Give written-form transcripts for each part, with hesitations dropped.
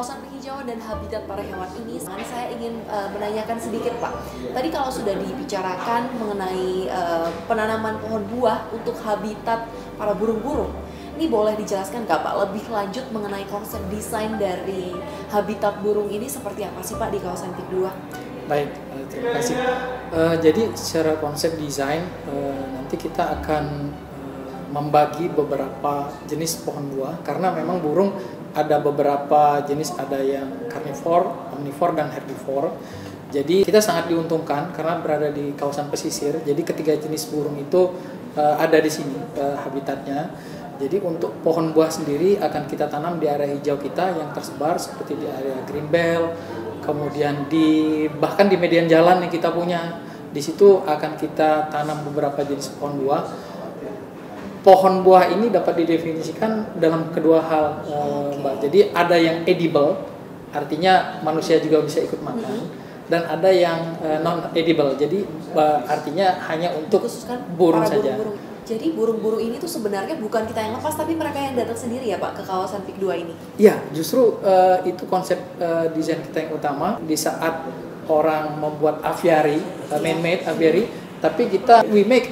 kawasan penghijauan dan habitat para hewan ini, saya ingin menanyakan sedikit Pak. Tadi kalau sudah dibicarakan mengenai penanaman pohon buah untuk habitat para burung-burung, ini boleh dijelaskan nggak Pak lebih lanjut mengenai konsep desain dari habitat burung ini seperti apa sih Pak di kawasan PIK 2? Baik, terima kasih. Jadi secara konsep desain nanti kita akan membagi beberapa jenis pohon buah karena memang burung ada beberapa jenis, ada yang karnivor, omnivor, dan herbivor. Jadi kita sangat diuntungkan karena berada di kawasan pesisir. Jadi ketiga jenis burung itu ada di sini habitatnya. Jadi untuk pohon buah sendiri akan kita tanam di area hijau kita yang tersebar seperti di area greenbelt, kemudian bahkan di median jalan yang kita punya. Di situ akan kita tanam beberapa jenis pohon buah. Pohon buah ini dapat didefinisikan dalam kedua hal, Mbak. Jadi ada yang edible, artinya manusia juga bisa ikut makan, dan ada yang non edible, jadi artinya hanya untuk burung saja. Burung-burung. Jadi burung-burung ini tuh sebenarnya bukan kita yang lepas, tapi mereka yang datang sendiri ya Pak ke kawasan PIK 2 ini? Iya, justru itu konsep desain kita yang utama. Di saat orang membuat aviary, man-made aviary, tapi we make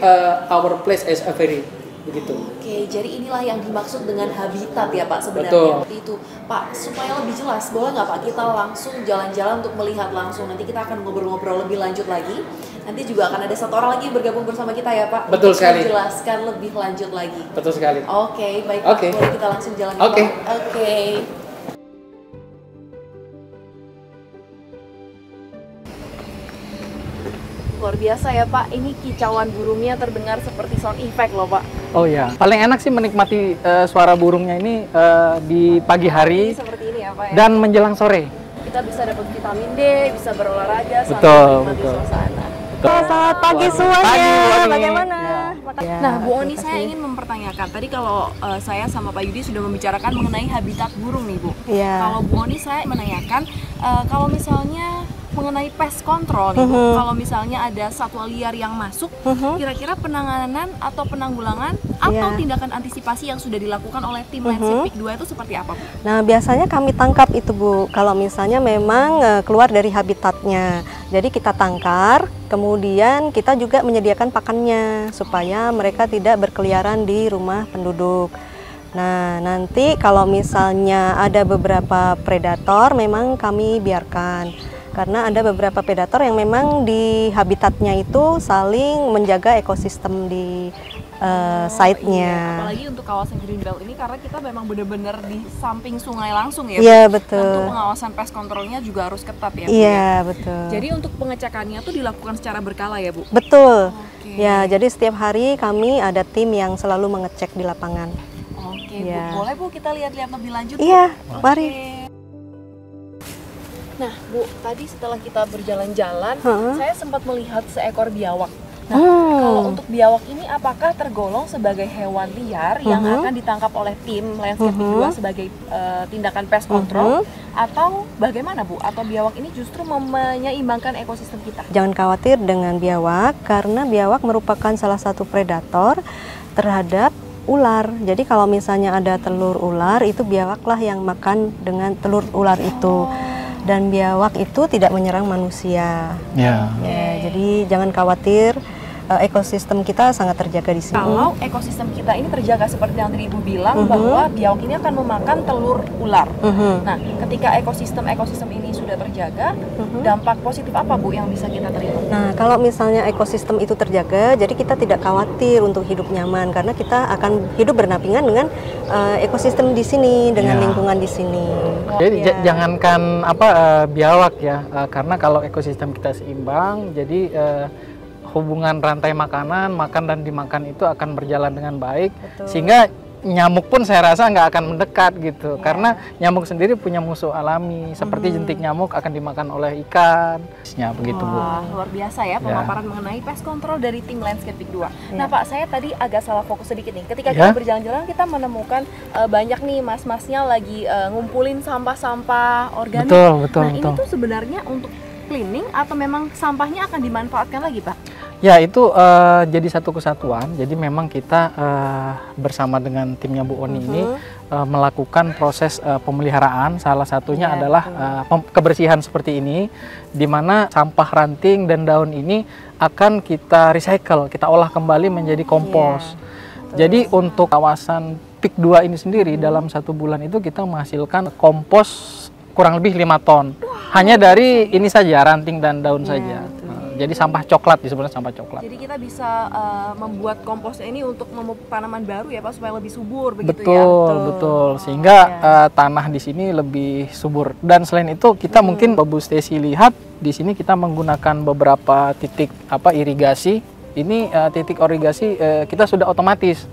our place as aviary. Begitu. Oke, jadi inilah yang dimaksud dengan habitat ya Pak sebenarnya. Betul. Seperti itu. Pak, supaya lebih jelas, boleh nggak Pak kita langsung jalan-jalan untuk melihat langsung? Nanti kita akan ngobrol-ngobrol lebih lanjut lagi. Nanti juga akan ada satu orang lagi yang bergabung bersama kita ya Pak. Betul sekali. Menjelaskan lebih lanjut lagi. Betul sekali. Oke, baik Pak. Boleh kita langsung jalan ya Oke. Pak? Oke. Luar biasa ya Pak, ini kicauan burungnya terdengar seperti sound effect loh Pak. Oh ya, paling enak sih menikmati suara burungnya ini di pagi hari Seperti ini ya Pak ya. dan menjelang sore. Kita bisa dapat vitamin D, bisa berolahraga sambil Betul, menikmati betul. suasana. Selamat pagi semuanya. Bagaimana? Ya. Nah, Bu Oni, saya ingin mempertanyakan. Tadi kalau saya sama Pak Yudi sudah membicarakan mengenai habitat burung nih, Bu. Iya. Kalau Bu Oni, saya menanyakan kalau misalnya mengenai pest control nih, Bu. Kalau misalnya ada satwa liar yang masuk, kira-kira penanganan atau penanggulangan atau tindakan antisipasi yang sudah dilakukan oleh tim Landscape PIK 2 itu seperti apa, Bu? Nah, biasanya kami tangkap itu, Bu. Kalau misalnya memang keluar dari habitatnya. Jadi kita tangkar, kemudian kita juga menyediakan pakannya supaya mereka tidak berkeliaran di rumah penduduk. Nah, nanti kalau misalnya ada beberapa predator memang kami biarkan. Karena ada beberapa predator yang memang di habitatnya itu saling menjaga ekosistem di site-nya. Iya. Apalagi untuk kawasan Greenbelt ini karena kita memang benar-benar di samping sungai langsung ya. Iya, Bu? betul. Tentu pengawasan pest controlnya juga harus ketat ya, Bu. Iya, betul. Jadi untuk pengecekannya tuh dilakukan secara berkala ya, Bu? Betul. Oke. Ya, jadi setiap hari kami ada tim yang selalu mengecek di lapangan. Oke, Ya. Bu. Boleh Bu kita lihat-lihat lebih lanjut? Iya, Bu? mari. Oke. Nah, Bu, tadi setelah kita berjalan-jalan, saya sempat melihat seekor biawak. Nah, kalau untuk biawak ini apakah tergolong sebagai hewan liar yang akan ditangkap oleh tim Landscape PIK 2 sebagai tindakan pest control atau bagaimana, Bu? Atau biawak ini justru menyeimbangkan ekosistem kita? Jangan khawatir dengan biawak karena biawak merupakan salah satu predator terhadap ular. Jadi kalau misalnya ada telur ular, itu biawaklah yang makan dengan telur ular itu. Dan biawak itu tidak menyerang manusia. Ya. Ya, jadi jangan khawatir, ekosistem kita sangat terjaga di sini. Kalau ekosistem kita ini terjaga seperti yang tadi Ibu bilang bahwa biawak ini akan memakan telur ular. Nah, ketika ekosistem ini sudah terjaga, dampak positif apa, Bu, yang bisa kita terima? Nah, kalau misalnya ekosistem itu terjaga, jadi kita tidak khawatir untuk hidup nyaman karena kita akan hidup berdampingan dengan ekosistem di sini, dengan lingkungan di sini. Jadi jangankan biawak ya, karena kalau ekosistem kita seimbang, jadi hubungan rantai makanan, makan dan dimakan itu akan berjalan dengan baik. Betul. Sehingga nyamuk pun saya rasa nggak akan mendekat gitu, karena nyamuk sendiri punya musuh alami seperti jentik nyamuk akan dimakan oleh ikan, ya begitu, Bu. Wah, luar biasa ya pemaparan mengenai pest control dari tim Landscape PIK 2. Nah, Pak, saya tadi agak salah fokus sedikit nih. Ketika kita berjalan-jalan kita menemukan banyak nih mas-masnya lagi ngumpulin sampah-sampah organik. Betul. Ini tuh sebenarnya untuk cleaning atau memang sampahnya akan dimanfaatkan lagi, Pak? Ya, itu jadi satu kesatuan. Jadi memang kita bersama dengan timnya Bu Oni ini melakukan proses pemeliharaan. Salah satunya adalah kebersihan seperti ini, di mana sampah ranting dan daun ini akan kita recycle, kita olah kembali menjadi kompos. Jadi untuk kawasan PIK 2 ini sendiri dalam 1 bulan itu kita menghasilkan kompos kurang lebih 5 ton. Hanya dari ini saja, ranting dan daun saja. Jadi sampah coklat, disebutnya sampah coklat. Jadi kita bisa membuat komposnya ini untuk memupuk tanaman baru ya Pak, supaya lebih subur begitu Betul, ya? betul. Sehingga tanah di sini lebih subur. Dan selain itu kita mungkin Bu Stesi lihat di sini kita menggunakan beberapa titik irigasi. Ini titik irigasi kita sudah otomatis.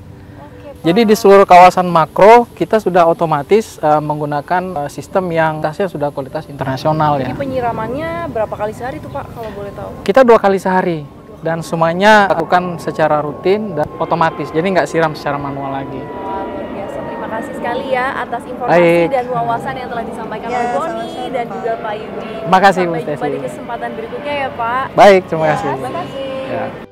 Jadi di seluruh kawasan makro kita sudah otomatis menggunakan sistem yang kualitasnya sudah kualitas internasional ya. Jadi penyiramannya berapa kali sehari tuh Pak kalau boleh tahu? Kita 2 kali sehari dan semuanya lakukan secara rutin dan otomatis. Jadi nggak siram secara manual lagi. Wah, luar biasa. Terima kasih sekali ya atas informasi dan wawasan yang telah disampaikan oleh Boni dan juga Pak Yudi. Terima kasih Bu Sampai Stesi. jumpa di kesempatan berikutnya ya Pak. Baik, terima kasih. Terima kasih. Ya.